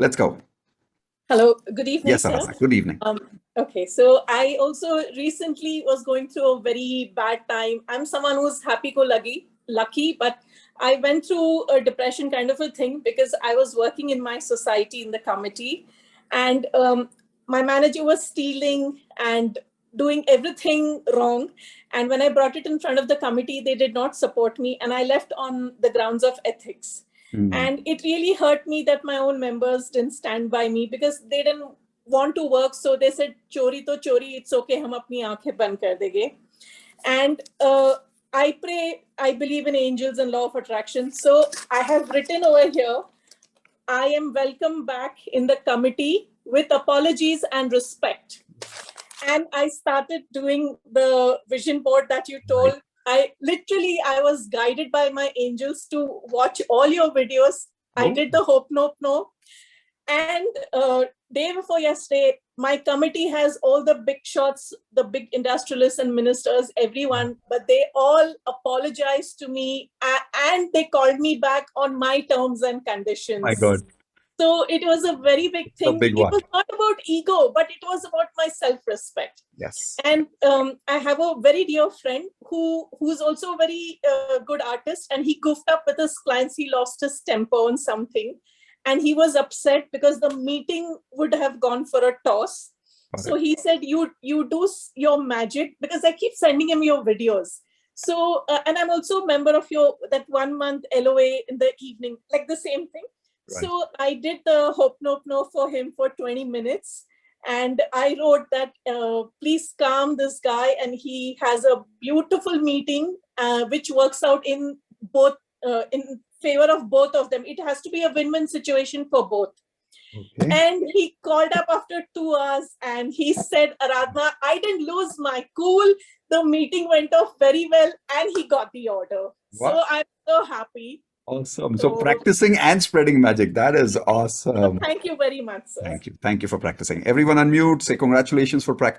Let's go. Hello, good evening, Yes, sir. Aradhana. Good evening. Okay, so I also recently was going through a very bad time. I'm someone who's lucky, but I went through a depression kind of a thing because I was working in my society in the committee, and my manager was stealing and doing everything wrong. And when I brought it in front of the committee, they did not support me, and I left on the grounds of ethics. And it really hurt me that my own members didn't stand by me because they didn't want to work. So they said, "Chori to chori, it's okay, hum apni aankhein band kar denge." And I pray, I believe in angels and law of attraction. So I have written over here, I am welcome back in the committee with apologies and respect. And I started doing the vision board that you told. I was guided by my angels to watch all your videos. I did the Hope Nope No. And day before yesterday, my committee has all the big shots, the big industrialists and ministers, everyone, but they all apologized to me and they called me back on my terms and conditions. My God. So it was a very big thing. Big one. It was not about ego, but it was about my self-respect. Yes. And I have a very dear friend who's also a very good artist, and he goofed up with his clients. He lost his temper on something, and he was upset because the meeting would have gone for a toss. So he said, you do your magic, because I keep sending him your videos. So, and I'm also a member of that 1 month LOA in the evening, like the same thing. Right. So I did the Hope Nope No for him for 20 minutes. And I wrote that, please calm this guy. And he has a beautiful meeting, which works out in both, in favor of both of them. It has to be a win-win situation for both. Okay. And he called up after 2 hours and he said, Aradhana, I didn't lose my cool. The meeting went off very well and he got the order. What? So I'm so happy. Awesome. So practicing and spreading magic. That is awesome. Thank you very much, sir. Thank you. Thank you for practicing. Everyone unmute. Say congratulations for practicing.